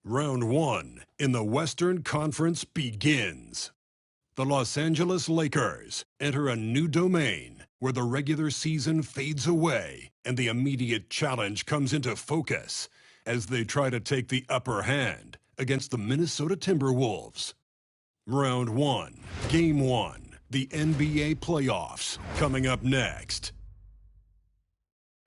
Round 1 in the Western Conference begins. The Los Angeles Lakers enter a new domain where the regular season fades away and the immediate challenge comes into focus as they try to take the upper hand against the Minnesota Timberwolves. Round 1, Game 1, the NBA playoffs, coming up next.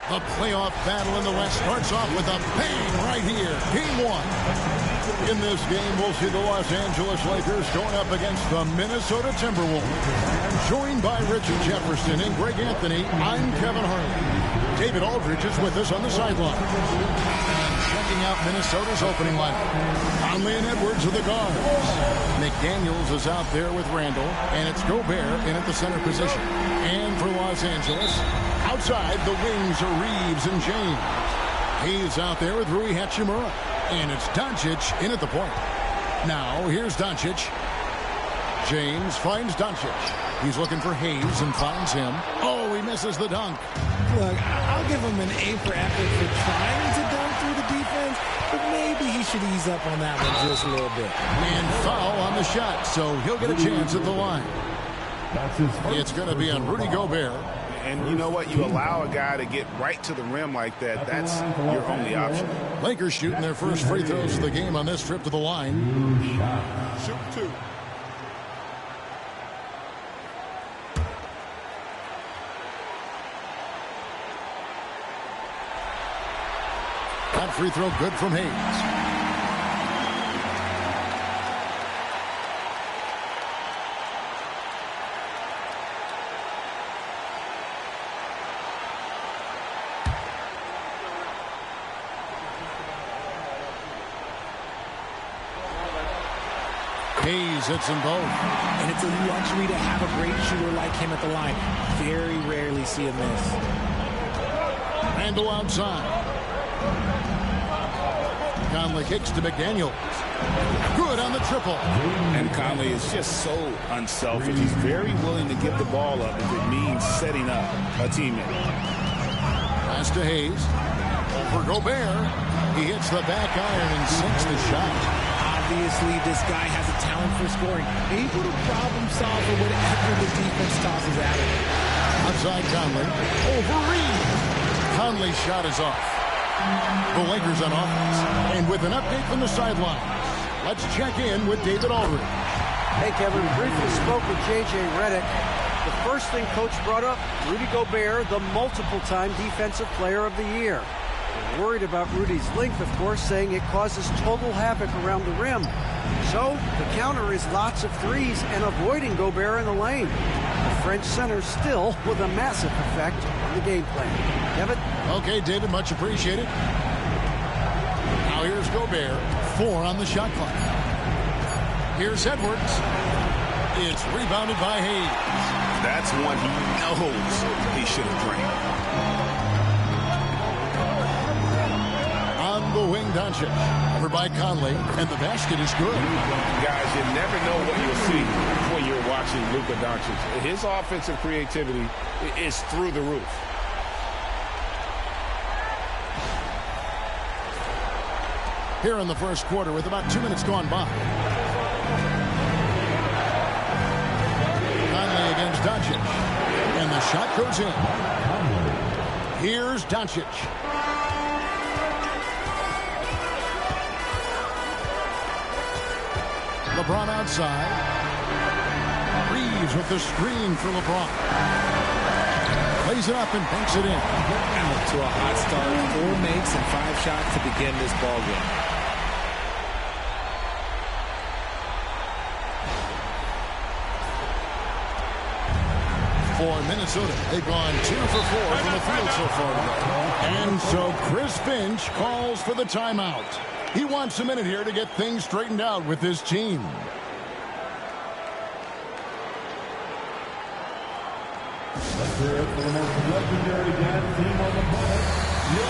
The playoff battle in the West starts off with a bang right here. Game 1. In this game, we'll see the Los Angeles Lakers going up against the Minnesota Timberwolves. Joined by Richard Jefferson and Greg Anthony, I'm Kevin Harlan. David Aldridge is with us on the sideline. Checking out Minnesota's opening lineup. Conley and Edwards are the guards. McDaniels is out there with Randall, and it's Gobert in at the center position. And for Los Angeles, outside, the wings are Reeves and James. He's out there with Rui Hachimura. And it's Doncic in at the point. Now, here's Doncic. James finds Doncic. He's looking for Hayes and finds him. Oh, he misses the dunk. Look, I'll give him an A for effort for trying to dunk through the defense, but maybe he should ease up on that one just a little bit. And foul on the shot, so he'll get a chance at the line. It's going to be on Rudy Gobert. And you know what? You allow a guy to get right to the rim like that. That's your only option. Lakers shooting their first free throws of the game on this trip to the line. Shoot two. That free throw good from Hayes. Hayes hits them both. And it's a luxury to have a great shooter like him at the line. Very rarely see a miss. Randall outside. Conley kicks to McDaniels. Good on the triple. And Conley is just so unselfish. He's very willing to give the ball up if it means setting up a teammate. Pass to Hayes. For Gobert. He hits the back iron and sinks the shot. Obviously, this guy has a talent for scoring. Able to problem solve for whatever the defense tosses at him. Outside Conley. Over Reeves. Conley's shot is off. The Lakers on offense. And with an update from the sideline, let's check in with David Aldridge. Hey, Kevin. Briefly spoke with J.J. Redick. The first thing Coach brought up, Rudy Gobert, the multiple-time Defensive Player of the Year. Worried about Rudy's length, of course, saying it causes total havoc around the rim. So the counter is lots of threes and avoiding Gobert in the lane. The French center still with a massive effect on the game plan. Kevin? Okay, David, much appreciated. Now here's Gobert, 4 on the shot clock. Here's Edwards. It's rebounded by Hayes. That's one he knows he should have drained. The wing Doncic, covered by Conley, and the basket is good. Guys, you never know what you'll see when you're watching Luka Doncic. His offensive creativity is through the roof. Here in the first quarter with about 2 minutes gone by. Conley against Doncic, and the shot goes in. Here's Doncic. LeBron outside. Reeves with the screen for LeBron. Plays it up and banks it in. Out to a hot start. 4 makes and 5 shots to begin this ball game. For Minnesota, they've gone 2 for 4 from the field so far today. And so Chris Finch calls for the timeout. He wants a minute here to get things straightened out with his team. Let's hear it for the most legendary dance team on the planet, Yo!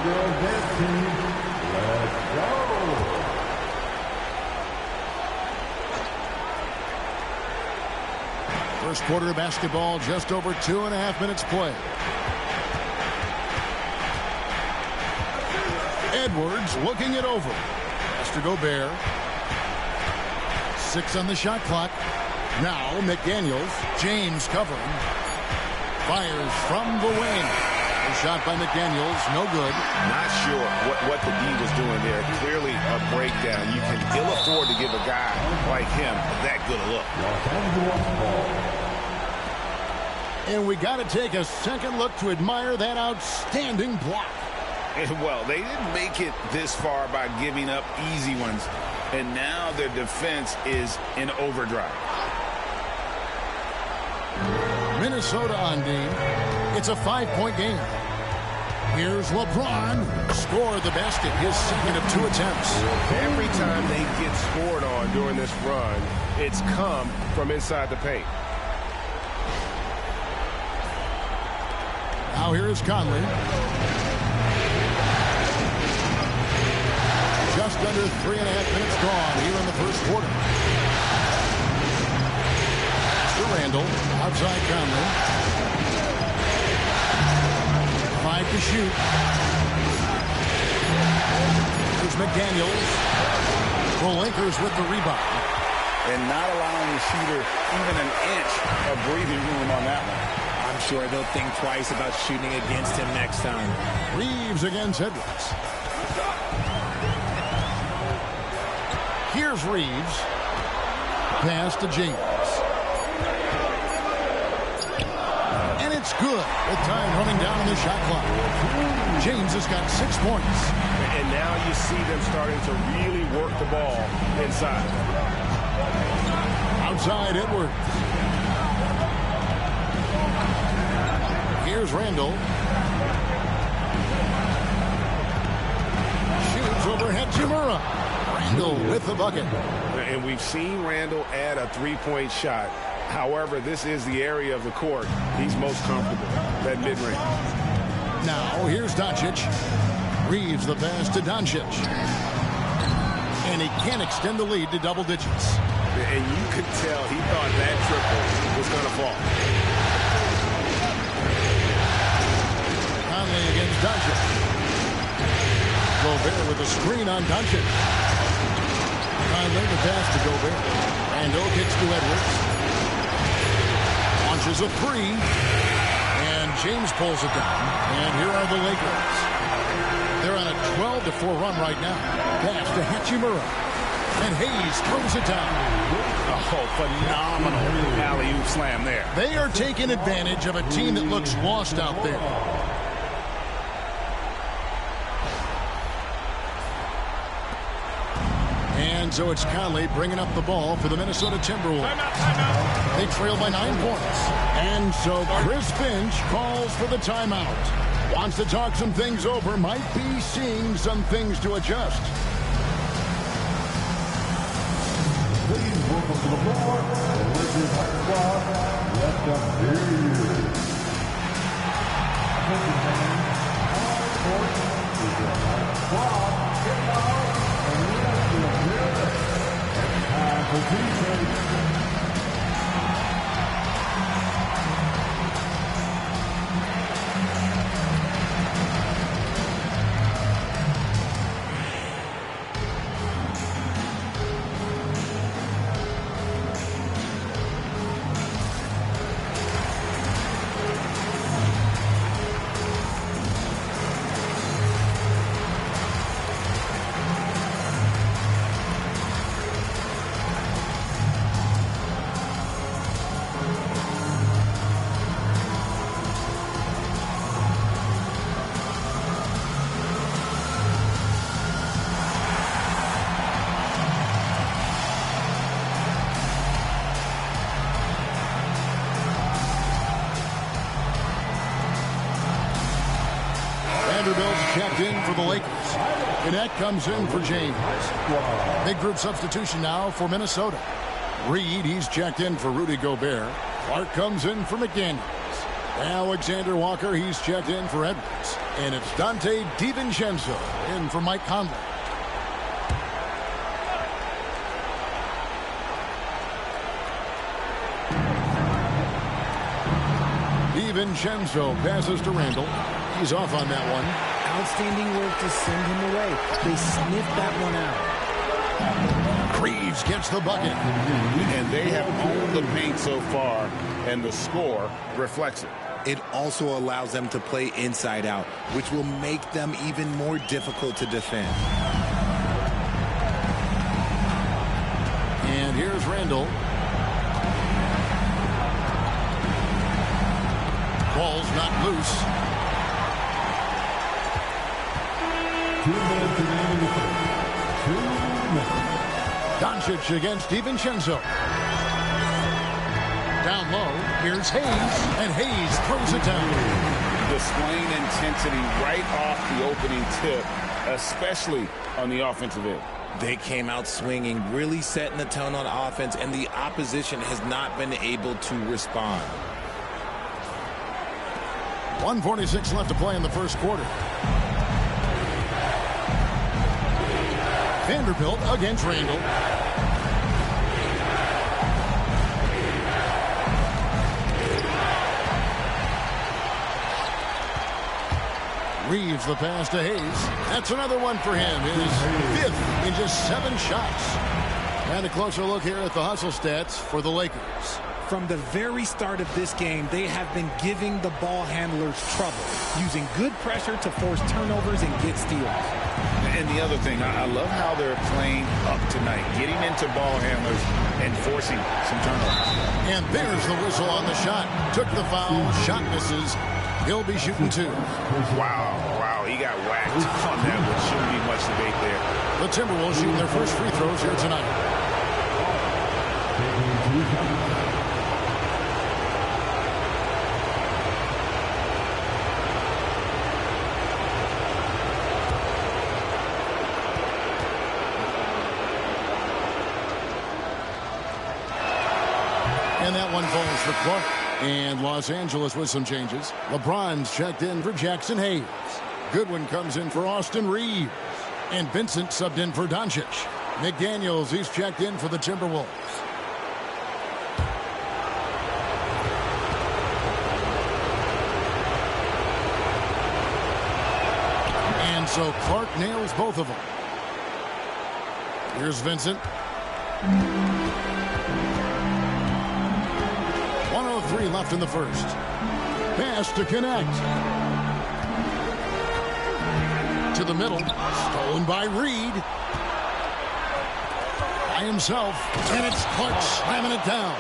girls dance team, let's go! First quarter of basketball, just over 2.5 minutes play. Edwards looking it over. Pass to Gobert. 6 on the shot clock. Now McDaniels. James covering. Fires from the wing. A shot by McDaniels. No good. Not sure what the D was doing there. Clearly a breakdown. You can ill afford to give a guy like him that good a look. And we got to take a second look to admire that outstanding block. Well, they didn't make it this far by giving up easy ones. And now their defense is in overdrive. Minnesota on Dean. It's a 5-point game. Here's LeBron. Scored the basket. His second of 2 attempts. Every time they get scored on during this run, it's come from inside the paint. Now here is Conley. Just under 3.5 minutes gone here in the first quarter. To Randall. Outside Conley. 5 to shoot. Here's McDaniels. The Lakers with the rebound. And not allowing the shooter even an inch of breathing room on that one. I'm sure they'll think twice about shooting against him next time. Reeves against Edwards. Here's Reeves. Pass to James. And it's good with time running down on the shot clock. James has got 6 points. And now you see them starting to really work the ball inside. Outside Edwards. Here's Randall. Shoots over Hachimura. Randall with the bucket. And we've seen Randall add a 3-point shot. However, this is the area of the court he's most comfortable, that mid-range. Now, here's Doncic. Reeves the pass to Doncic. And he can't extend the lead to double digits. And you could tell he thought that triple was going to fall. Conley against Doncic. Gobert with a screen on Doncic. Conley the pass to Gobert. Randall kicks to Edwards. Launches a 3. And James pulls it down. And here are the Lakers. They're on a 12-4 run right now. Pass to Hachimura. And Hayes throws it down. Oh, phenomenal alley-oop slam there. They are taking advantage of a team that looks lost out there. And so it's Conley bringing up the ball for the Minnesota Timberwolves. Timeout. They trail by 9 points. And so Chris Finch calls for the timeout. Wants to talk some things over. Might be seeing some things to adjust. Please welcome to the floor, the Lakers squad. Let them hear you. Attention fans, on court is the squad. Get out and let them hear it. It's time for defense. Checked in for the Lakers. Gannett comes in for James. Big group substitution now for Minnesota. Reed, he's checked in for Rudy Gobert. Clark comes in for McDaniels. Alexander Walker, he's checked in for Edwards. And it's Dante DiVincenzo in for Mike Conley. DiVincenzo passes to Randall. He's off on that one. Outstanding work to send him away. They sniffed that one out. Reeves gets the bucket. And they have owned the paint so far, and the score reflects it. It also allows them to play inside out, which will make them even more difficult to defend. And here's Randall. Ball's not loose. 2 minutes remaining. 2 minutes. Doncic against DiVincenzo. Down low, here's Hayes, and Hayes throws it down. Displaying intensity right off the opening tip, especially on the offensive end. They came out swinging, really setting the tone on offense, and the opposition has not been able to respond. 1:46 left to play in the first quarter. Vanderbilt against Randall. Reeves the pass to Hayes. That's another one for him. His 5th in just 7 shots. And a closer look here at the hustle stats for the Lakers. From the very start of this game, they have been giving the ball handlers trouble, using good pressure to force turnovers and get steals. And the other thing, I love how they're playing up tonight, getting into ball handlers and forcing some turnovers. And there's the whistle on the shot. Took the foul, shot misses. He'll be shooting 2. Wow, he got whacked on that one. Shouldn't be much debate there. The Timberwolves shooting their first free throws here tonight. And that one falls for Clark. And Los Angeles with some changes. LeBron's checked in for Jackson Hayes. Goodwin comes in for Austin Reeves. And Vincent subbed in for Doncic. McDaniels, he's checked in for the Timberwolves. And so Clark nails both of them. Here's Vincent. 1:03 left in the first. Pass to connect. To the middle. Stolen by Reed. By himself. And it's Clark slamming it down.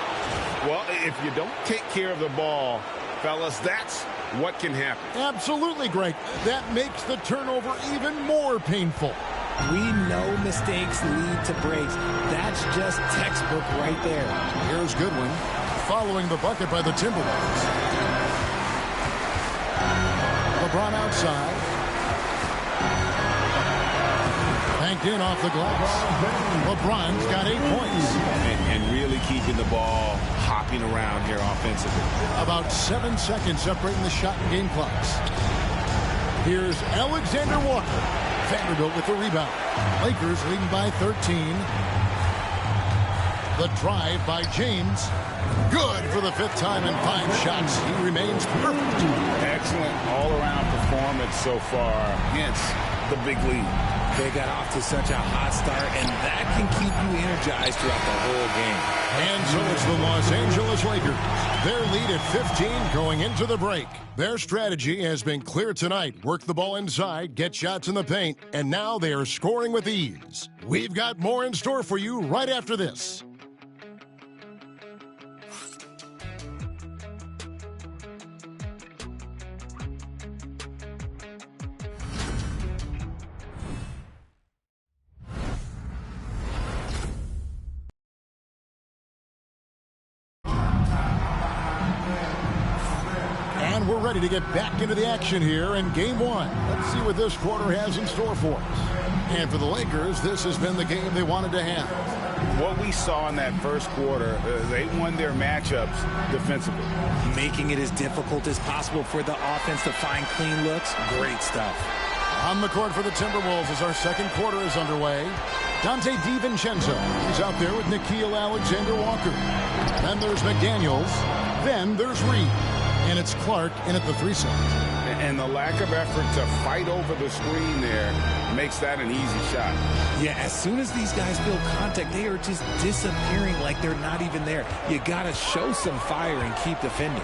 Well, if you don't take care of the ball, fellas, that's what can happen. Absolutely, Greg. That makes the turnover even more painful. We know mistakes lead to breaks. That's just textbook right there. Here's Goodwin. Following the bucket by the Timberwolves. LeBron outside. Banked in off the glass. LeBron's got 8 points. And really keeping the ball hopping around here offensively. About 7 seconds separating the shot and game clocks. Here's Alexander Walker. Vanderbilt with the rebound. Lakers leading by 13. The drive by James. Good for the 5th time in 5 shots. He remains perfect. Excellent all-around performance so far. Hence the big lead. They got off to such a hot start, and that can keep you energized throughout the whole game. And so it's the Los Angeles Lakers. Their lead at 15 going into the break. Their strategy has been clear tonight. Work the ball inside, get shots in the paint, and now they are scoring with ease. We've got more in store for you right after this. And we're ready to get back into the action here in Game 1. Let's see what this quarter has in store for us. And for the Lakers, this has been the game they wanted to have. What we saw in that first quarter, they won their matchups defensively. Making it as difficult as possible for the offense to find clean looks. Great stuff. On the court for the Timberwolves as our second quarter is underway. Dante DiVincenzo. He's out there with Nickeil Alexander-Walker. Then there's McDaniels. Then there's Reed. And it's Clark in at the 3 spot. And the lack of effort to fight over the screen there makes that an easy shot. Yeah, as soon as these guys feel contact, they are just disappearing like they're not even there. You got to show some fire and keep defending.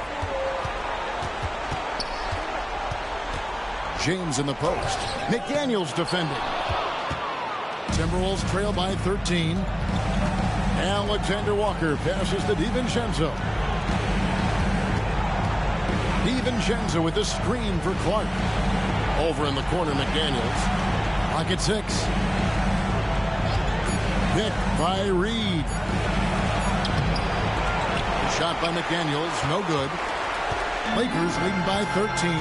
James in the post. McDaniels defending. Timberwolves trail by 13. Alexander-Walker passes to DiVincenzo. DiVincenzo with the screen for Clark. Over in the corner, McDaniels. Clock at 6. Picked by Reed. Shot by McDaniels, no good. Lakers leading by 13.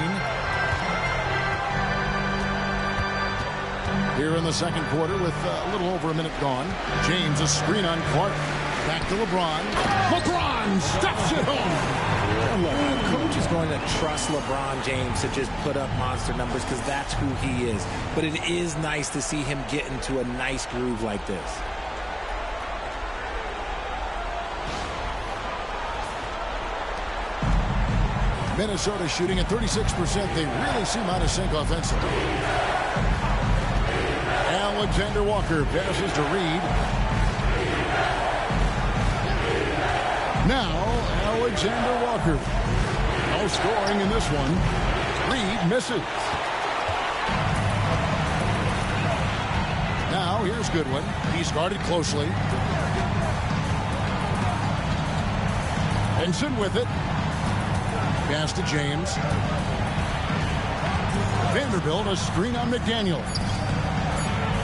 Here in the second quarter with a little over a minute gone. James, a screen on Clark. Back to LeBron. LeBron stuffs it home. The coach is going to trust LeBron James to just put up monster numbers because that's who he is. But it is nice to see him get into a nice groove like this. Minnesota shooting at 36%. They really seem out of sync offensively. Alexander-Walker passes to Reed. Now, Alexander-Walker. No scoring in this one. Reed misses. Now, here's Goodwin. He's guarded closely. Benson with it. Pass to James. Vanderbilt, a screen on McDaniels.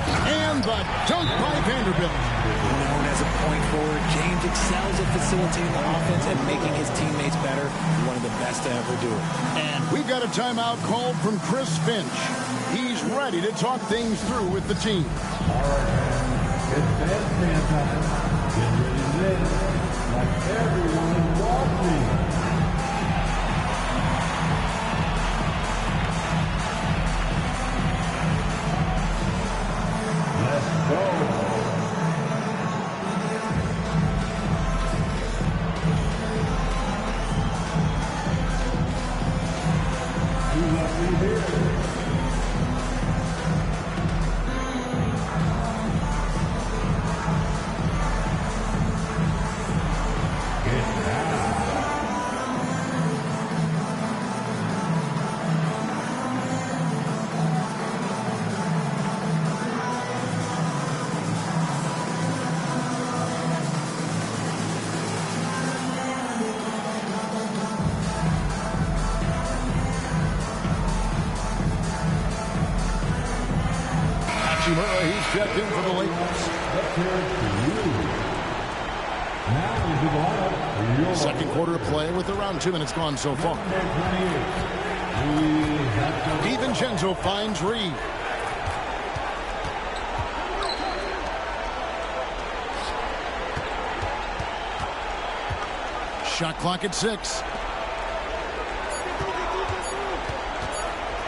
And the dunk by Vanderbilt. Known as a point forward, James excels at facilitating the offense and making his teammates better. One of the best to ever do it. And we've got a timeout called from Chris Finch. He's ready to talk things through with the team. All right, it's bandstand time. Get ready to dance like everyone is watching. Let's go. He's checked in for the Lakers. Second quarter of play with around 2 minutes gone so far. DiVincenzo finds Reed. Shot clock at 6.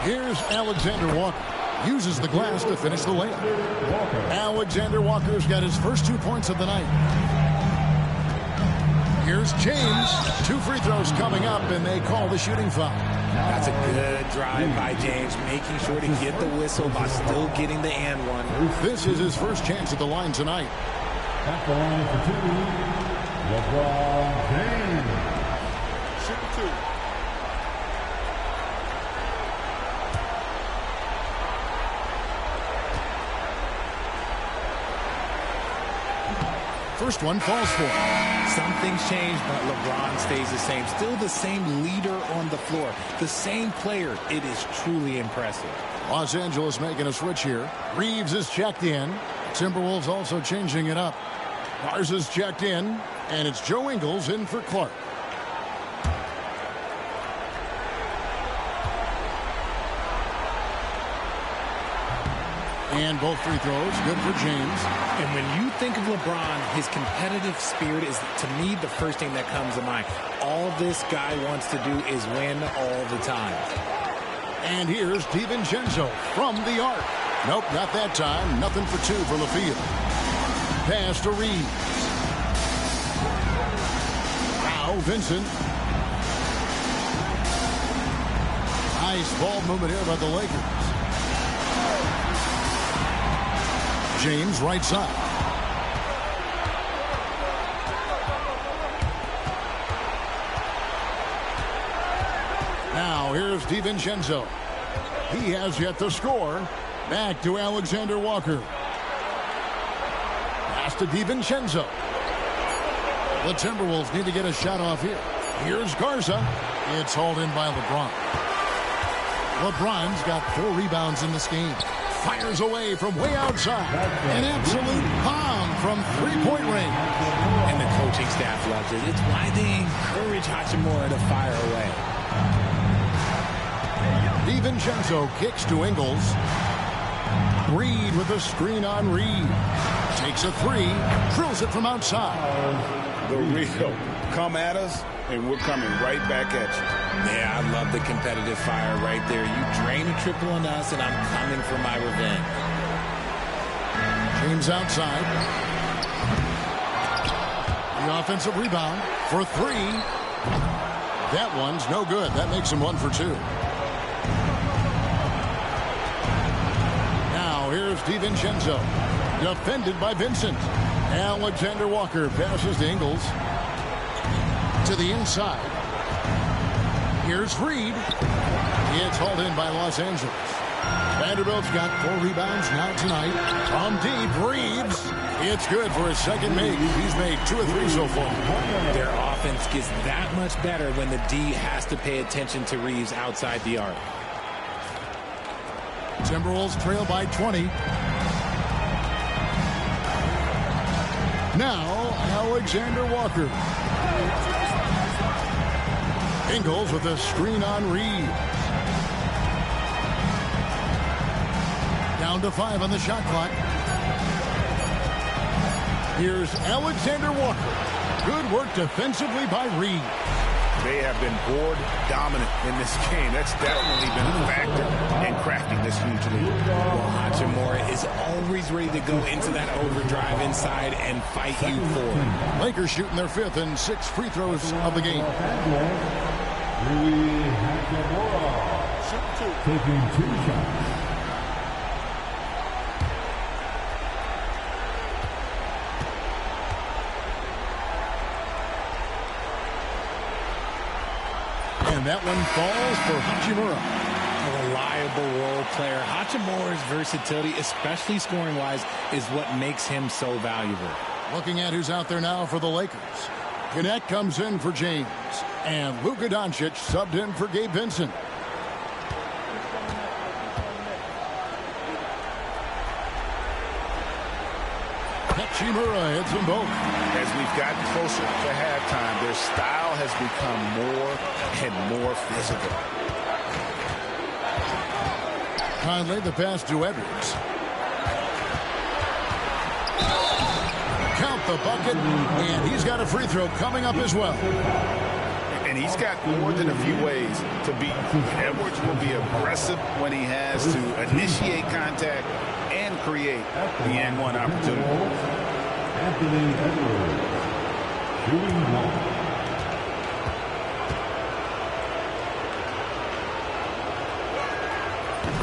Here's Alexander-Walker. Uses the glass to finish the layup. Alexander-Walker's got his first 2 points of the night. Here's James. 2 free throws coming up, and they call the shooting foul. That's a good drive by James, making sure to get the whistle by still getting the and one. This is his first chance at the line tonight. At the line for 2, LeBron James. Shooting 2. First one falls for him. Something's changed, but LeBron stays the same. Still the same leader on the floor. The same player. It is truly impressive. Los Angeles making a switch here. Reeves is checked in. Timberwolves also changing it up. Mars is checked in, and it's Joe Ingles in for Clark. And both free throws, good for James. And when you think of LeBron, his competitive spirit is, to me, the first thing that comes to mind. All this guy wants to do is win all the time. And here's DiVincenzo from the arc. Nope, not that time. Nothing for two from the field. Pass to Reeves. Now Vincent. Nice ball movement here by the Lakers. James right side. Now here's DiVincenzo. He has yet to score. Back to Alexander Walker. Pass to DiVincenzo. The Timberwolves need to get a shot off here. Here's Garza. It's hauled in by LeBron. LeBron's got 4 rebounds in this game. Fires away from way outside. An absolute bomb from three-point range. And the coaching staff loves it. It's why they encourage Hachimura to fire away. DiVincenzo kicks to Ingles. Reed with a screen on Reed. Takes a 3. Drills it from outside. The real. Come at us, and we're coming right back at you. Yeah, I love the competitive fire right there. You drain a triple on us, and I'm coming for my revenge. James outside. The offensive rebound for 3. That one's no good. That makes him 1 for 2. Now here's DiVincenzo. Defended by Vincent. Alexander Walker passes to Ingles. To the inside. Here's Reed. It's hauled in by Los Angeles. Vanderbilt's got 4 rebounds now tonight. From deep, Reeves. It's good for his second make. He's made 2 or 3 so far. Their offense gets that much better when the D has to pay attention to Reeves outside the arc. Timberwolves trail by 20. Now, Alexander Walker. Ingles with a screen on Reed. Down to 5 on the shot clock. Here's Alexander Walker. Good work defensively by Reed. They have been board dominant in this game. That's definitely been a factor in cracking this huge lead. Well, Hachimura is always ready to go into that overdrive inside and fight you forward. Lakers shooting their 5th and 6th free throws of the game. Taking 2 shots. And that one falls for Hachimura. A reliable role player. Hachimura's versatility, especially scoring-wise, is what makes him so valuable. Looking at who's out there now for the Lakers. Gannett comes in for James. And Luka Doncic subbed in for Gabe Vincent. Hachimura hits them both. As we've gotten closer to halftime, their style has become more and more physical. Conley, the pass to Edwards. Count the bucket, and he's got a free throw coming up as well. And he's got more than a few ways to beat. Edwards will be aggressive when he has to initiate contact and create the and-one opportunity. Anthony Edwards, shooting 1.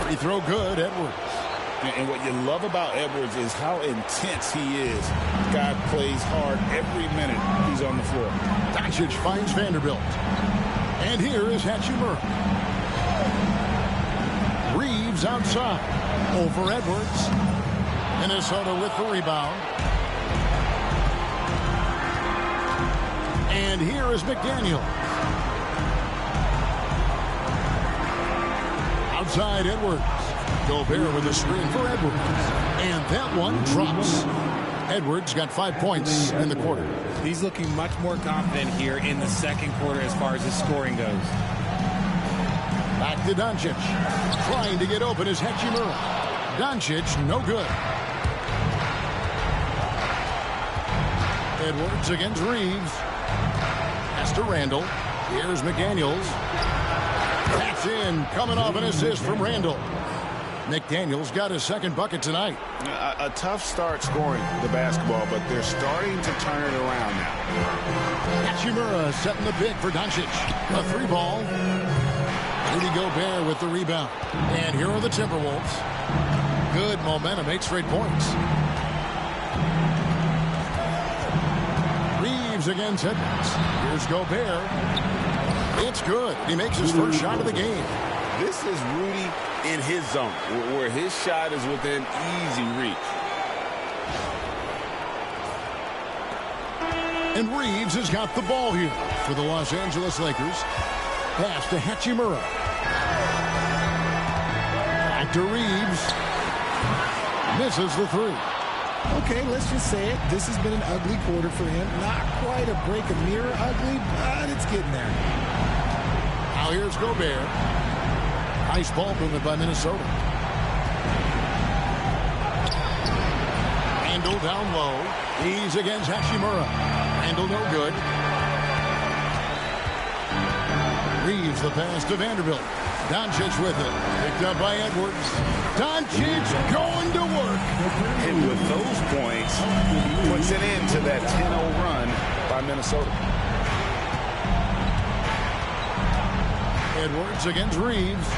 Free throw good, Edwards. And what you love about Edwards is how intense he is. God plays hard every minute he's on the floor. Doncic finds Vanderbilt. And here is Hachimura. Reeves outside. Over Edwards. Minnesota with the rebound. And here is McDaniel. Outside Edwards. Gobert with a screen for Edwards. And that one drops. Edwards got 5 points in the quarter. He's looking much more confident here in the second quarter as far as his scoring goes. Back to Doncic. Trying to get open is Hachimura. Doncic, no good. Edwards against Reeves. Pass to Randall. Here's McDaniels. That's in. Coming off an assist from Randall. McDaniels got his second bucket tonight. A tough start scoring the basketball, but they're starting to turn it around now. Hachimura setting the pick for Doncic. A 3-ball. Rudy Gobert with the rebound. And here are the Timberwolves. Good momentum, 8 straight points. Reeves against Edwards. Here's Gobert. It's good. He makes his first shot of the game. This is Rudy in his zone, where his shot is within easy reach. And Reeves has got the ball here for the Los Angeles Lakers. Pass to Hachimura. Back to Reeves. Misses the 3. Okay, let's just say it. This has been an ugly quarter for him. Not quite a break a mirror ugly, but it's getting there. Now here's Gobert. Nice ball movement by Minnesota. Randall down low. He's against Hachimura. Randall no good. Reeves the pass to Vanderbilt. Doncic with it. Picked up by Edwards. Doncic going to work. And with those points, puts an end to that 10-0 run by Minnesota. Edwards against Reeves.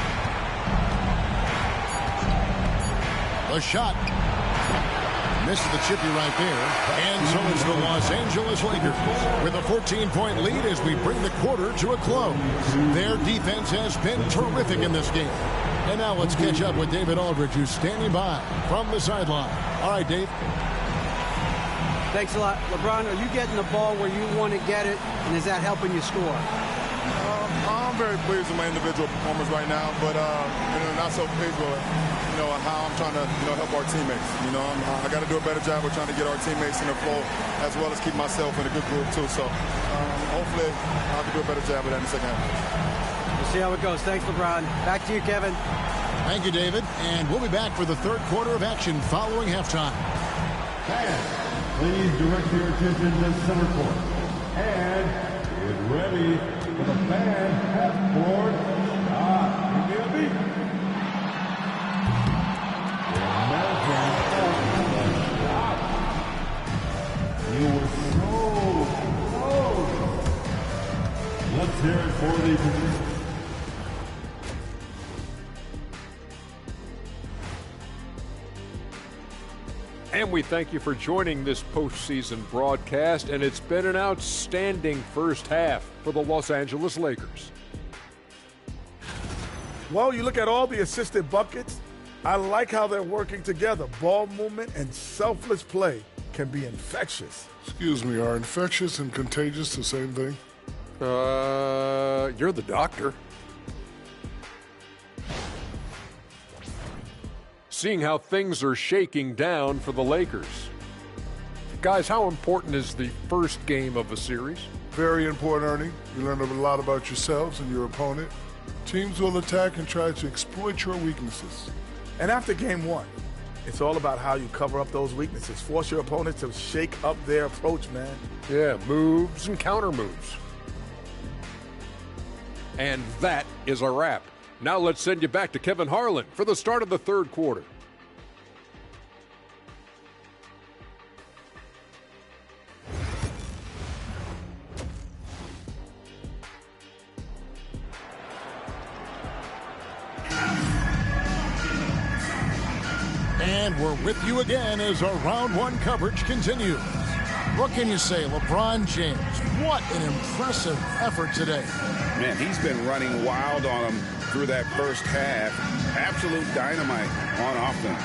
A shot. Misses the chippy right there. And so it's the Los Angeles Lakers with a 14-point lead as we bring the quarter to a close. Their defense has been terrific in this game. And now let's catch up with David Aldridge, who's standing by from the sideline. All right, Dave. Thanks a lot. LeBron, are you getting the ball where you want to get it, and is that helping you score? I'm very pleased with my individual performance right now, but not so pleased with how I'm trying to help our teammates. I got to do a better job of trying to get our teammates in the flow as well as keep myself in a good group too. So hopefully I can do a better job of that in the second half. We'll see how it goes. Thanks, LeBron. Back to you, Kevin. Thank you, David. And we'll be back for the third quarter of action following halftime. Fans, please direct your attention to center court. And get ready for the fan half-court shot. Give me a beat. You were so close. Let's hear it for the position. And we thank you for joining this postseason broadcast, and it's been an outstanding first half for the Los Angeles Lakers. Well, you look at all the assisted buckets, I like how they're working together. Ball movement and selfless play can be infectious. Excuse me, are infectious and contagious the same thing? You're the doctor. Seeing how things are shaking down for the Lakers. Guys, how important is the first game of a series? Very important, Ernie. You learn a lot about yourselves and your opponent. Teams will attack and try to exploit your weaknesses. And after game one, it's all about how you cover up those weaknesses. Force your opponent to shake up their approach, man. Yeah, moves and counter moves. And that is a wrap. Now let's send you back to Kevin Harlan for the start of the third quarter. And we're with you again as our round one coverage continues. What can you say, LeBron James? What an impressive effort today. Man, he's been running wild on him through that first half. Absolute dynamite on offense.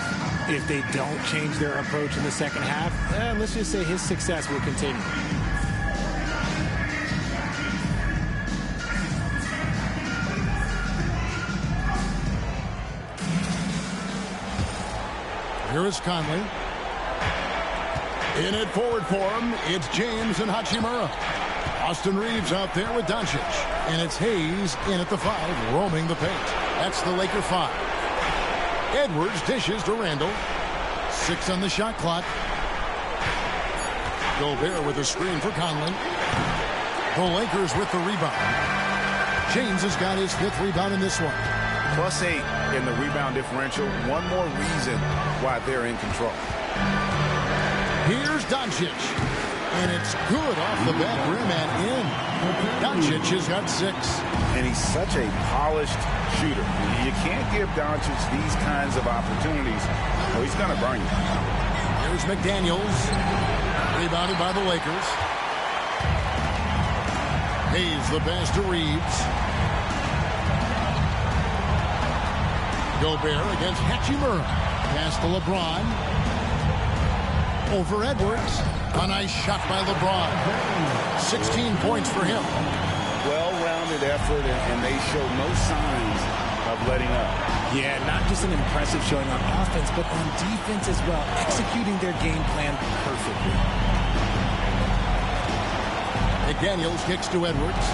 If they don't change their approach in the second half, let's just say his success will continue. Here is Conley. In it forward for him, it's James and Hachimura. Austin Reeves out there with Doncic. And it's Hayes in at the 5, roaming the paint. That's the Laker 5. Edwards dishes to Randall. 6 on the shot clock. Gobert with a screen for Conley. The Lakers with the rebound. James has got his 5th rebound in this one. +8 in the rebound differential. One more reason why they're in control. Here's Doncic. And it's good off the back rim and in. Doncic has got 6. And he's such a polished shooter. You can't give Doncic these kinds of opportunities, or he's going to burn you. Here's McDaniels. Rebounded by the Lakers. Hayes the pass to Reeves. Gobert against Hachimura. Pass to LeBron. Over Edwards. A nice shot by LeBron. 16 points for him. Well-rounded effort, and they show no signs of letting up. Yeah, not just an impressive showing on offense, but on defense as well, executing their game plan perfectly. McDaniels kicks to Edwards.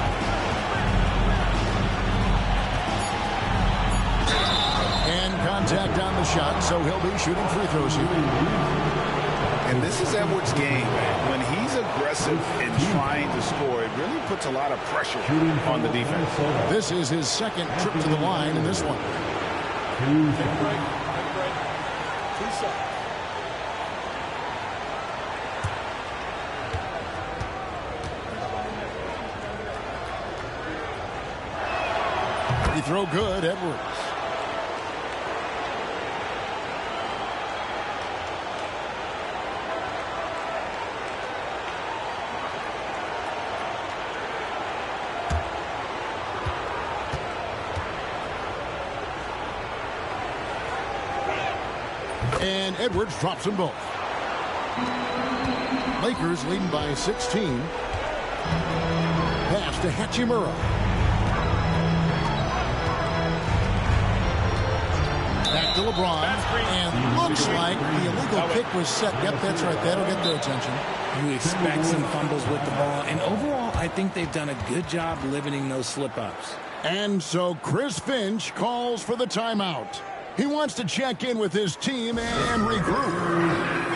And contact on the shot, so he'll be shooting free throws here. And this is Edwards' game. When he's aggressive and trying to score, it really puts a lot of pressure on the defense. This is his 2nd trip to the line in this one. Free throw good, Edwards. And Edwards drops them both. Lakers leading by 16. Pass to Hachimura. Back to LeBron. And looks like the illegal kick was set. Yep, that's right. That'll get their attention. You expect some fumbles with the ball. And overall, I think they've done a good job limiting those slip-ups. And so Chris Finch calls for the timeout. He wants to check in with his team and regroup.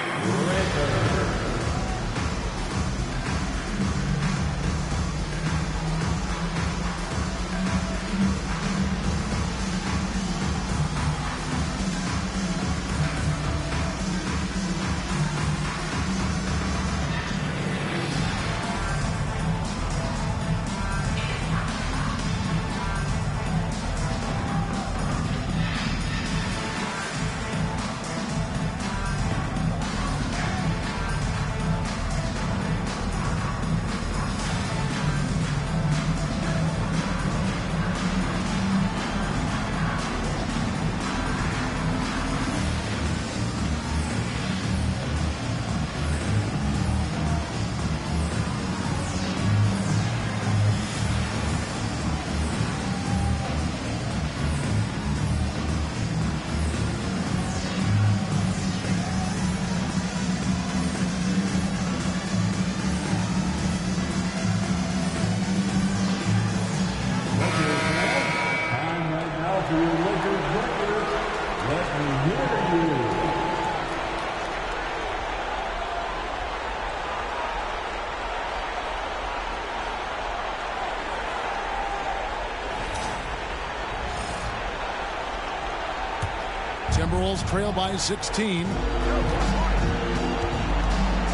Timberwolves trail by 16.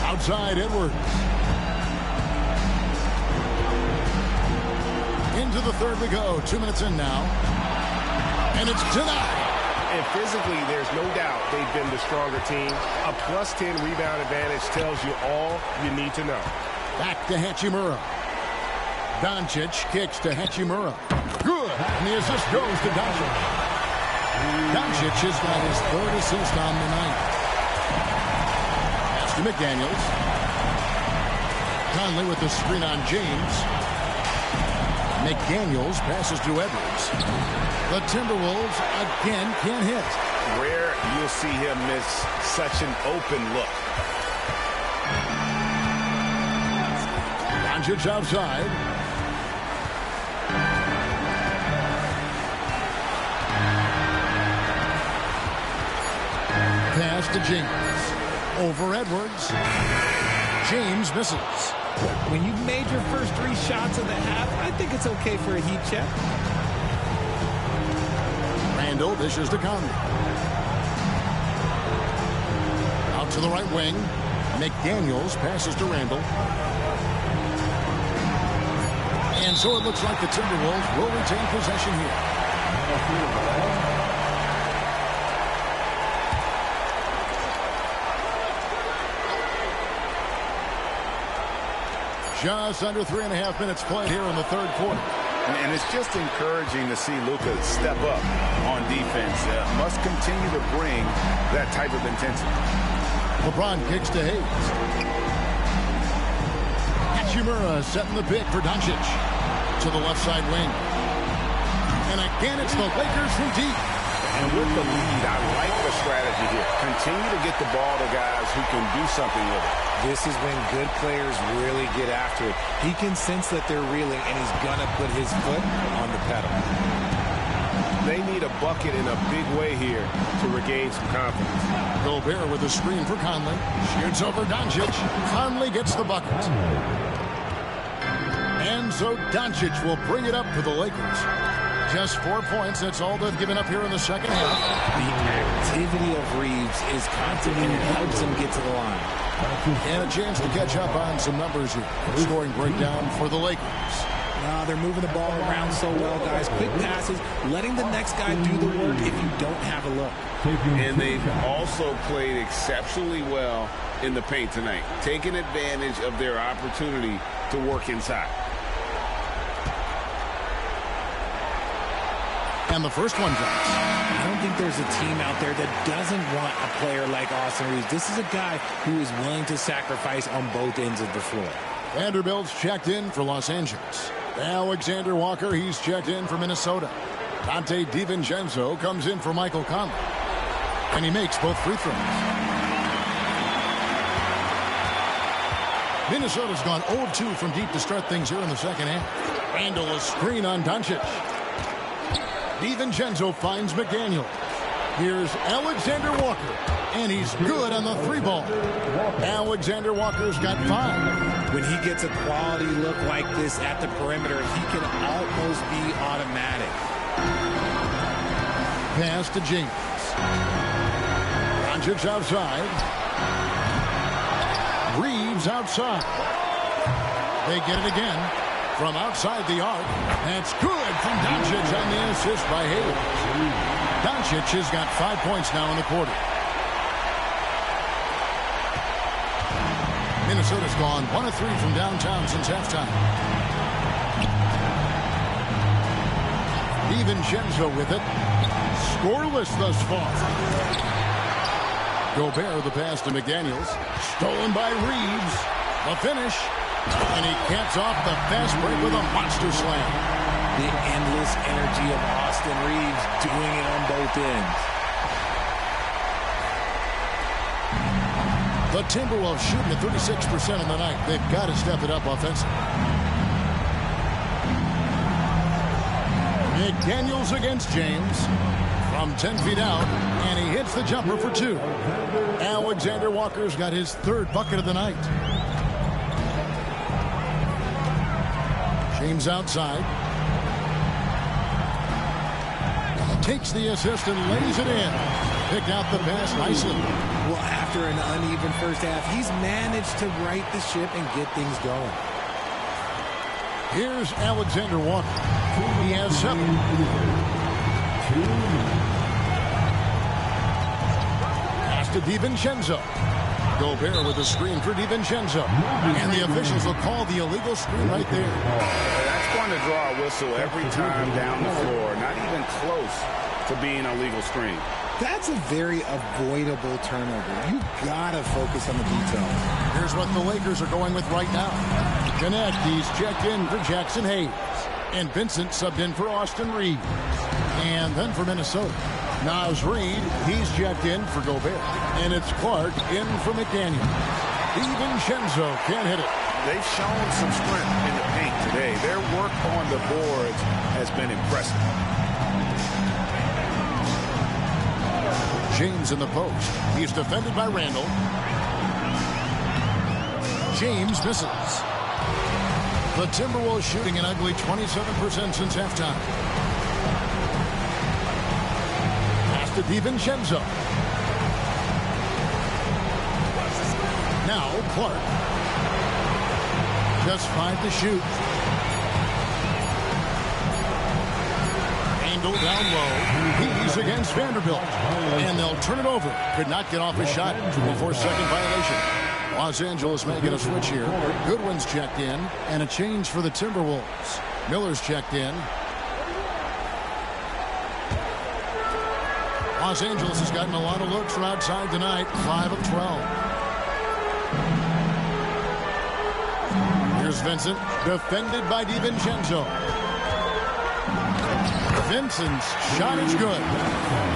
Outside Edwards. Into the third we go. 2 minutes in now. And it's denied. And physically, there's no doubt they've been the stronger team. A +10 rebound advantage tells you all you need to know. Back to Hachimura. Doncic kicks to Hachimura. Good. And the assist goes to Doncic. Doncic has got his 3rd assist on the night. Pass to McDaniels. Conley with the screen on James. McDaniels passes to Edwards. The Timberwolves again can't hit. Rare you'll see him miss such an open look. Doncic outside. James. Over Edwards. James misses. When you've made your first 3 shots of the half, I think it's okay for a heat check. Randall dishes to Conley. Out to the right wing. McDaniels passes to Randall. And so it looks like the Timberwolves will retain possession here. Just under 3.5 minutes played here in the third quarter. And it's just encouraging to see Luka step up on defense. Must continue to bring that type of intensity. LeBron kicks to Hayes. Hachimura setting the pick for Doncic. To the left side wing. And again, it's the Lakers from deep. And with the lead, I like the strategy here. Continue to get the ball to guys who can do something with it. This is when good players really get after it. He can sense that they're reeling, and he's going to put his foot on the pedal. They need a bucket in a big way here to regain some confidence. Gobert with a screen for Conley. Shoots over Doncic. Conley gets the bucket. And so Doncic will bring it up for the Lakers. Just 4 points. That's all they've given up here in the second half. The activity of Reeves is constant, and it helps him get to the line. And a chance to catch up on some numbers here. Scoring breakdown for the Lakers. They're moving the ball around so well, guys. Quick passes, letting the next guy do the work if you don't have a look. And they've also played exceptionally well in the paint tonight, taking advantage of their opportunity to work inside. And the first one drops. I don't think there's a team out there that doesn't want a player like Austin Reeves. This is a guy who is willing to sacrifice on both ends of the floor. Vanderbilt's checked in for Los Angeles. Alexander Walker, he's checked in for Minnesota. Dante DiVincenzo comes in for Michael Conley. And he makes both free throws. Minnesota's gone 0-2 from deep to start things here in the second half. Randall a screen on Doncic. DiVincenzo finds McDaniel. Here's Alexander Walker. And he's good on the 3-ball. Alexander Walker's got 5. When he gets a quality look like this at the perimeter, he can almost be automatic. Pass to James. Doncic outside. Reeves outside. They get it again from outside the arc. That's good from Doncic on the assist by Hayes. Doncic has got 5 points now in the quarter. Minnesota's gone 1 of 3 from downtown since halftime. DiVincenzo with it. Scoreless thus far. Gobert the pass to McDaniels. Stolen by Reeves. The finish. And he caps off the fast break with a monster slam. The endless energy of Austin Reeves doing it on both ends. The Timberwolves shooting at 36% on the night. They've got to step it up offensively. McDaniels against James. From 10 feet out, and he hits the jumper for 2. Alexander Walker's got his 3rd bucket of the night. James outside. Takes the assist and lays it in. Picked out the pass nicely. Well, after an uneven first half, he's managed to right the ship and get things going. Here's Alexander Walker. He has 7. Pass to DiVincenzo. Gobert with a screen for DiVincenzo. And the officials will call the illegal screen right there. That's going to draw a whistle every time down the floor. Not even close to being a legal screen. That's a very avoidable turnover. You gotta focus on the details. Here's what the Lakers are going with right now. Connect, he's checked in for Jackson Hayes. And Vincent subbed in for Austin Reeves. And then for Minnesota, Naz Reid, he's checked in for Gobert. And it's Clark in for McDaniel. DiVincenzo can't hit it. They've shown some strength in the paint today. Their work on the boards has been impressive. James in the post. He's defended by Randall. James misses. The Timberwolves shooting an ugly 27% since halftime. Pass to DiVincenzo. Now Clark. Just 5 to shoot. Randall down low. He's against Vanderbilt. And they'll turn it over. Could not get off a shot before second violation. Los Angeles making a switch here. Goodwin's checked in, and a change for the Timberwolves. Miller's checked in. Los Angeles has gotten a lot of looks from outside tonight. 5 of 12. Here's Vincent, defended by DiVincenzo. Vincent's shot is good.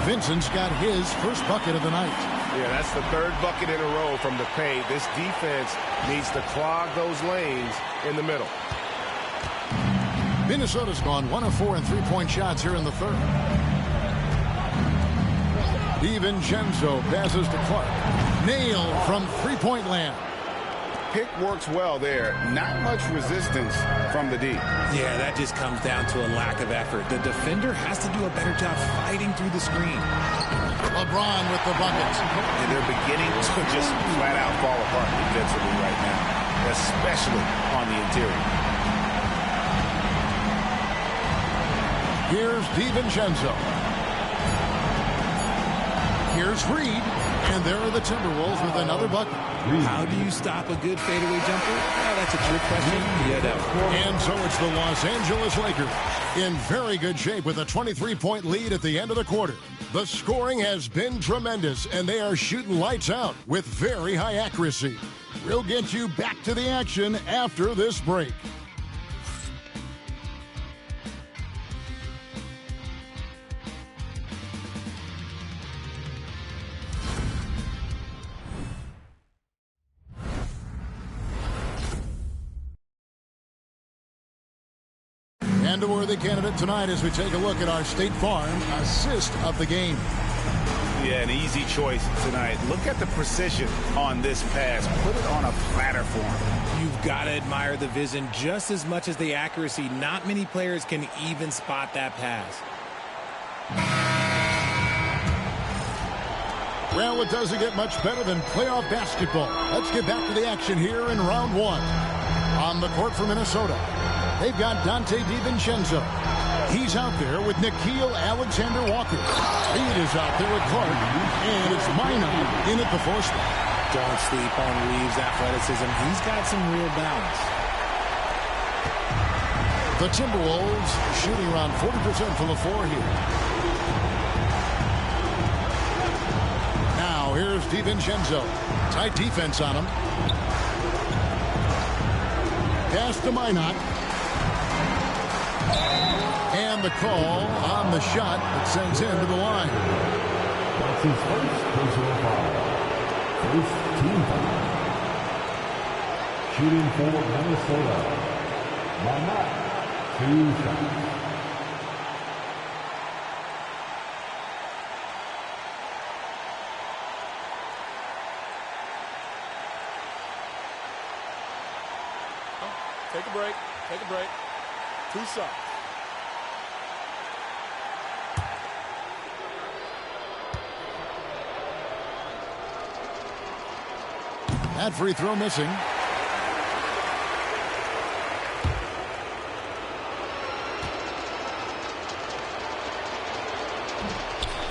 Vincent's got his first bucket of the night. Yeah, that's the third bucket in a row from the paint. This defense needs to clog those lanes in the middle. Minnesota's gone 1 of 4 in three-point shots here in the third. DiVincenzo passes to Clark. Nailed from three-point land. Pick works well there. Not much resistance from the D. Yeah, that just comes down to a lack of effort. The defender has to do a better job fighting through the screen. LeBron with the buckets. And they're beginning to just flat out fall apart defensively right now, especially on the interior. Here's DiVincenzo. Here's Reed. And there are the Timberwolves with another bucket. How do you stop a good fadeaway jumper? Well, that's a trick question. You know. And so it's the Los Angeles Lakers in very good shape with a 23-point lead at the end of the quarter. The scoring has been tremendous, and they are shooting lights out with very high accuracy. We'll get you back to the action after this break. And a worthy candidate tonight as we take a look at our State Farm assist of the game. Yeah, an easy choice tonight. Look at the precision on this pass. Put it on a platter for him. You've got to admire the vision just as much as the accuracy. Not many players can even spot that pass. Well, it doesn't get much better than playoff basketball. Let's get back to the action here in round one. On the court for Minnesota, they've got Dante DiVincenzo. He's out there with Nickeil Alexander-Walker. Reed is out there with Clark. And it's Minot in at the four spot. Don't sleep on Reeves' athleticism. He's got some real balance. The Timberwolves shooting around 40% from the floor here. Now here's DiVincenzo. Tight defense on him. Pass to Minot. And the call on the shot that sends him to the line. That's his first personal foul. First team foul. Shooting for Minnesota. Minot, 2 shots. Take a break. Take a break. 2 shots. That free throw missing.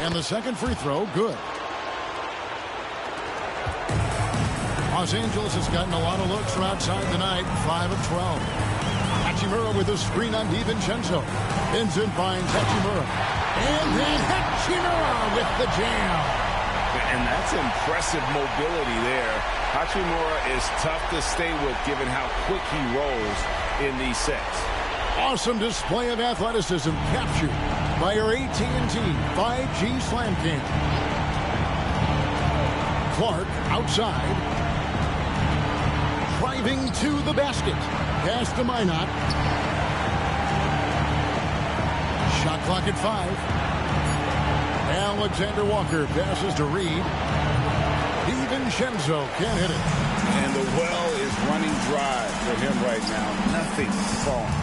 And the second free throw, good. Los Angeles has gotten a lot of looks from outside tonight, 5 of 12. Hachimura with a screen on DiVincenzo. Vincent finds Hachimura. And then Hachimura with the jam. And that's impressive mobility there. Hachimura is tough to stay with given how quick he rolls in these sets. Awesome display of athleticism captured by our AT&T 5G Slam Cam. Clark outside. Driving to the basket. Pass to Minot. Shot clock at 5. Alexander Walker passes to Reed. DiVincenzo can't hit it. And the well is running dry for him right now. Nothing falling.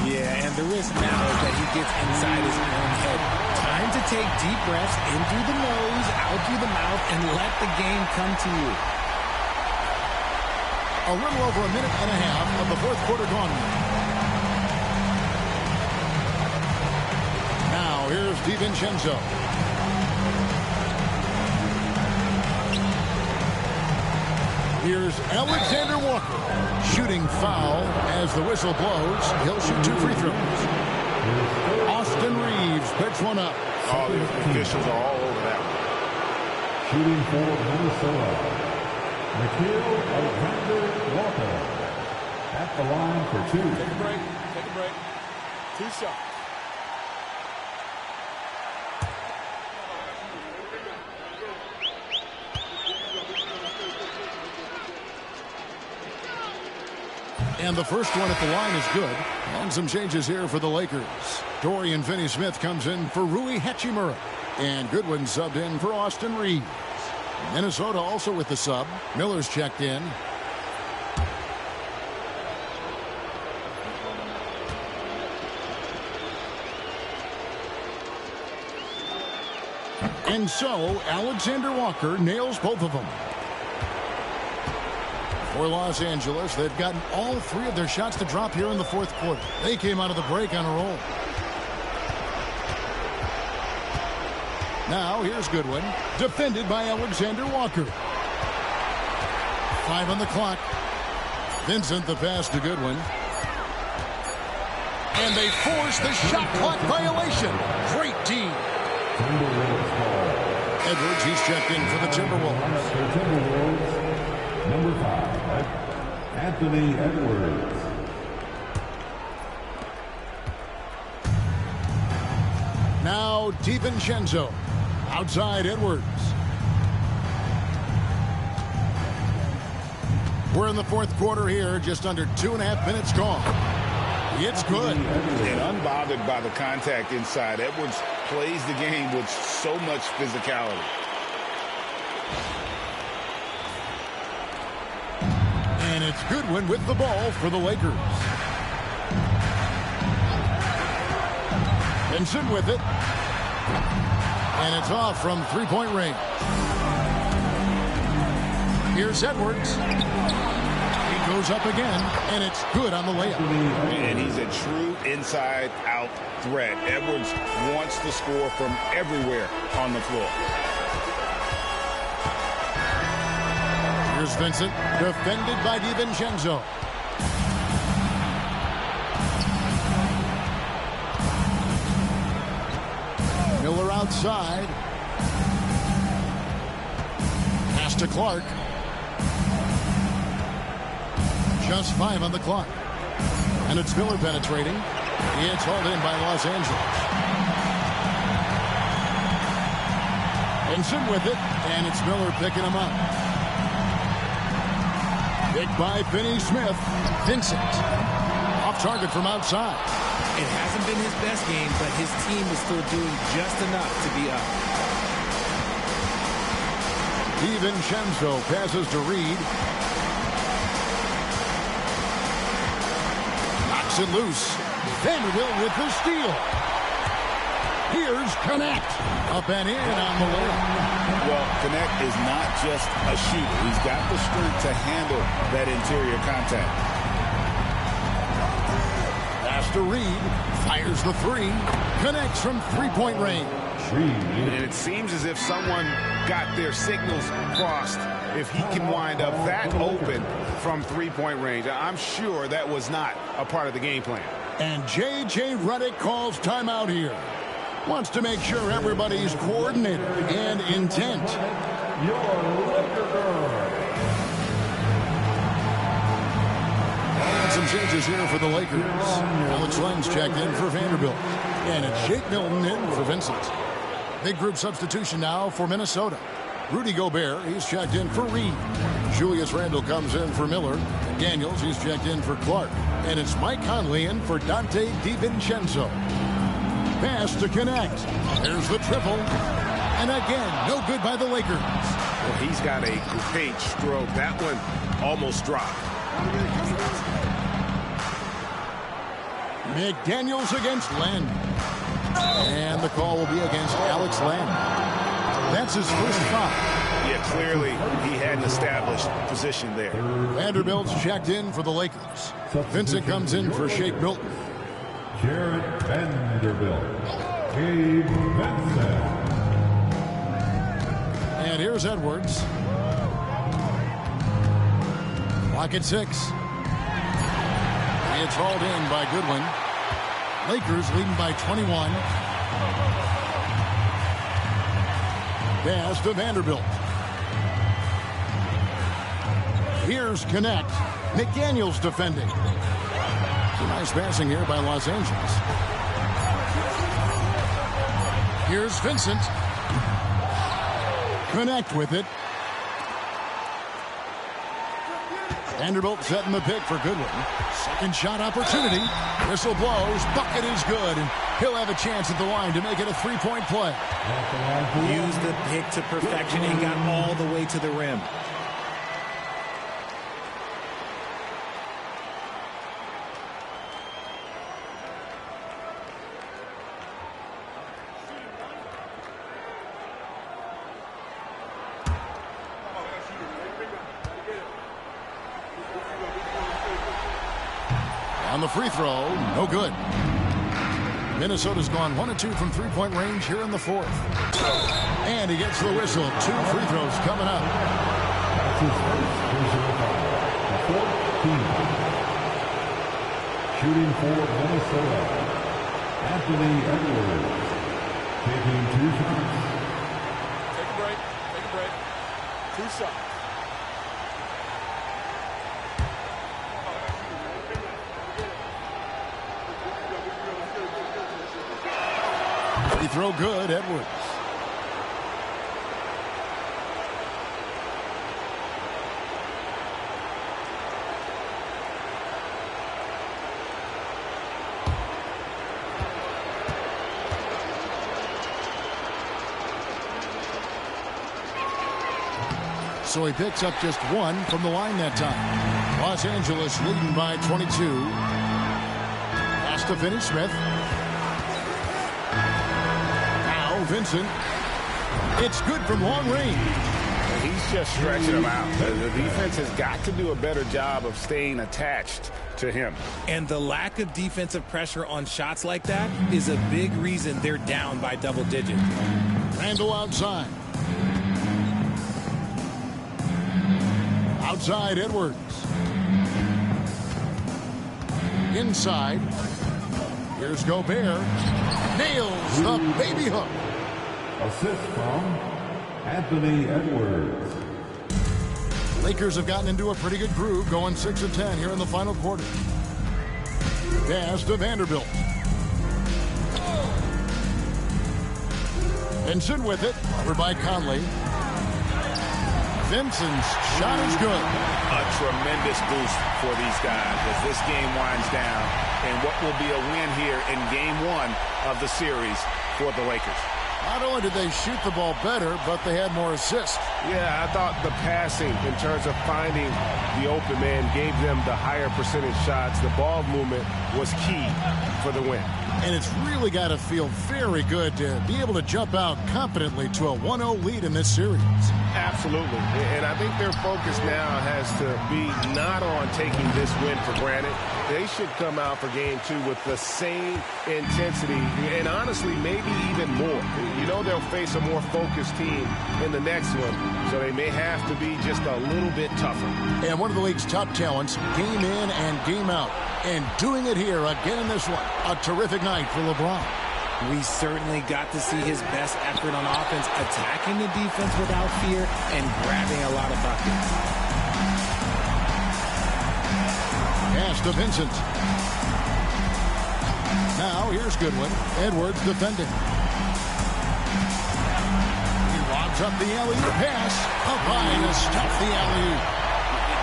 Yeah, and the risk now is that he gets inside his own head. Time to take deep breaths in through the nose, out through the mouth, and let the game come to you. A little over a minute and a half of the fourth quarter gone. Now here's DiVincenzo. Here's Alexander Walker. Shooting foul as the whistle blows. He'll shoot 2 free throws. Austin Reeves picks one up. Oh, the officials are all over that one. Shooting for Minnesota, Alexander Walker. At the line for 2. Take a break. Take a break. 2 shots. And the first one at the line is good. And some changes here for the Lakers. Dorian Finney-Smith comes in for Rui Hachimura. And Goodwin subbed in for Austin Reeves. Minnesota also with the sub. Miller's checked in. And so Alexander Walker nails both of them. For Los Angeles, they've gotten all 3 of their shots to drop here in the fourth quarter. They came out of the break on a roll. Now here's Goodwin, defended by Alexander Walker. 5 on the clock. Vincent the pass to Goodwin. And they force the shot clock violation. Great D. Edwards, he's checked in for the Timberwolves. Number 5, Anthony Edwards. Now DiVincenzo. Outside Edwards. We're in the fourth quarter here. Just under 2.5 minutes gone. It's good. And unbothered by the contact inside, Edwards plays the game with so much physicality. And it's Goodwin with the ball for the Lakers. Vincent with it. And it's off from three-point range. Here's Edwards. He goes up again, and it's good on the layup. And he's a true inside-out threat. Edwards wants to score from everywhere on the floor. Here's Vincent, defended by DiVincenzo. Miller outside. Pass to Clark. Just 5 on the clock. And it's Miller penetrating. It's hauled in by Los Angeles. Vincent with it, and it's Miller picking him up. Picked by Finney-Smith. Vincent. Off target from outside. It hasn't been his best game, but his team is still doing just enough to be up. DiVincenzo passes to Reed. Knocks it loose. Vanderbilt with the steal. Here's Connect. Up and in on the layup. Well, Connect is not just a shooter. He's got the strength to handle that interior contact. Pass to Reed. Fires the 3. Connects from three-point range. And it seems as if someone got their signals crossed. If he can wind up that open from three-point range, I'm sure that was not a part of the game plan. And J.J. Redick calls timeout here. Wants to make sure everybody's coordinated and intent. And some changes here for the Lakers. Alex Len's checked in for Vanderbilt. And it's Jake Milton in for Vincent. Big group substitution now for Minnesota. Rudy Gobert, he's checked in for Reed. Julius Randle comes in for Miller. Daniels, he's checked in for Clark. And it's Mike Conley in for Dante DiVincenzo. Pass to Connect. There's the triple. And again, no good by the Lakers. Well, he's got a great stroke. That one almost dropped. McDaniels against Len. And the call will be against Alex Len. That's his first foul. Yeah, clearly he had an established position there. Vanderbilt's checked in for the Lakers. Vincent comes in for Shake Milton. Jarrett Vanderbilt. Gabe Vincent. And here's Edwards. Clock at 6. It's hauled in by Goodwin. Lakers leading by 21. Pass to Vanderbilt. Here's Connect. McDaniels defending. Nice passing here by Los Angeles. Here's Vincent. Connect with it. Vanderbilt setting the pick for Goodwin. Second shot opportunity. Whistle blows. Bucket is good. And he'll have a chance at the line to make it a three-point play. Used the pick to perfection and got all the way to the rim. On the free throw, no good. Minnesota's gone 1 of 2 from three-point range here in the fourth. And he gets the whistle. 2 free throws coming up. That's his first personal foul. 14. Shooting for Minnesota, Anthony Edwards. Taking 2 shots. Take a break. Take a break. 2 shots. Free throw good, Edwards. So he picks up just 1 from the line that time. Los Angeles leading by 22. Pass to Finney Smith. Vincent. It's good from long range. He's just stretching him out. The defense has got to do a better job of staying attached to him. And the lack of defensive pressure on shots like that is a big reason they're down by double digits. Randall outside. Outside, Edwards. Inside. Here's Gobert. Nails the baby hook. Assist from Anthony Edwards. Lakers have gotten into a pretty good groove, going 6 of 10 here in the final quarter. Pass to Vanderbilt. Vincent with it, over by Conley. Vincent's shot is good. A tremendous boost for these guys as this game winds down and what will be a win here in game 1 of the series for the Lakers. Not only did they shoot the ball better, but they had more assists. Yeah, I thought the passing in terms of finding the open man gave them the higher percentage shots. The ball movement was key for the win. And it's really got to feel very good to be able to jump out confidently to a 1-0 lead in this series. Absolutely. And I think their focus now has to be not on taking this win for granted. They should come out for game 2 with the same intensity and honestly maybe even more. You know they'll face a more focused team in the next one, so they may have to be just a little bit tougher. And one of the league's top talents, game in and game out. And doing it here again in this one. A terrific night for LeBron. We certainly got to see his best effort on offense, attacking the defense without fear and grabbing a lot of buckets. Pass to Vincent. Now here's Goodwin. Edwards defending. He lobs up the alley-oop pass. Up high to stop the alley-oop.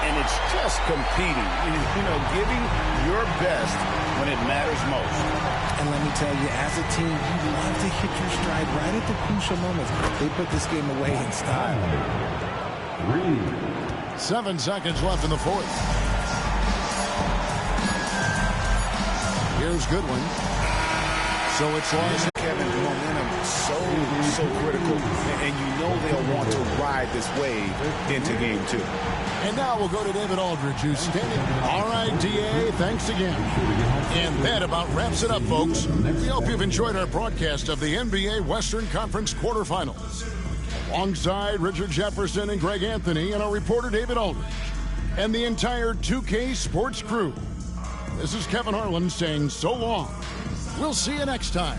and it's just competing, giving your best when it matters most. And let me tell you, as a team, you love to hit your stride right at the crucial moments. They put this game away in style. 7 seconds left in the fourth. Here's Goodwin. So it's lost. Kevin, momentum so critical, and they'll want to ride this wave into game 2. And now we'll go to David Aldridge, who's standing. All right, DA, thanks again. And that about wraps it up, folks. We hope you've enjoyed our broadcast of the NBA Western Conference quarterfinals. Alongside Richard Jefferson and Greg Anthony and our reporter David Aldridge and the entire 2K Sports crew. This is Kevin Harlan saying so long. We'll see you next time.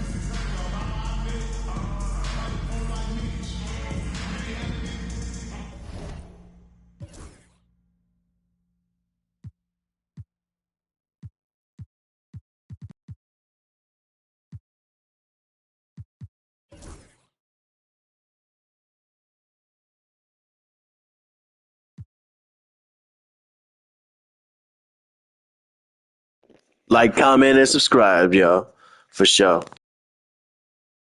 Like, comment, and subscribe, y'all. For sure.